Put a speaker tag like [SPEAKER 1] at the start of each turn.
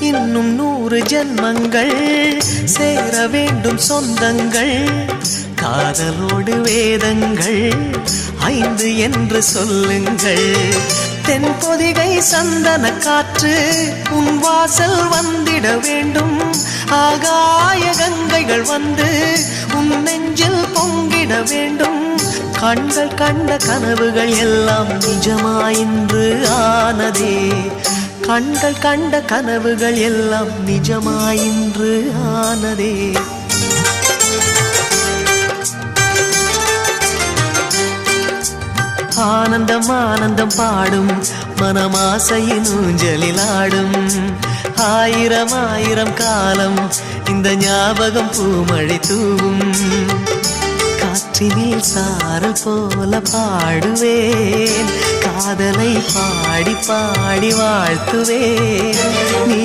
[SPEAKER 1] இன்னும் 100 ஜென்மங்கள் சேர வேண்டும் சொந்தங்கள். காதலோடு வேதங்கள் 5 என்று சொல்லுங்கள். தென்பொதிகை சந்தன காற்று உன் வாசல் வந்திட வேண்டும். ஆகாய கங்கைகள் வந்து உன் நெஞ்சில் பொங்கிட வேண்டும். கண்கள் கண்ட கனவுகள் எல்லாம் நிஜமாயின்று ஆனதே. கண்கள் கண்ட கனவுகள் எல்லாம் நிஜமாயின்று ஆனதே. ஆனந்தம் ஆனந்தம் பாடும் மனமாசையின் ஊஞ்சலில் ஆடும். 1000 1000 காலம் இந்த ஞாபகம் பூமழை தூவும். காற்றினில் சாரல் போல பாடுவேன். காதலை பாடி பாடி வாழ்த்துவேன். நீ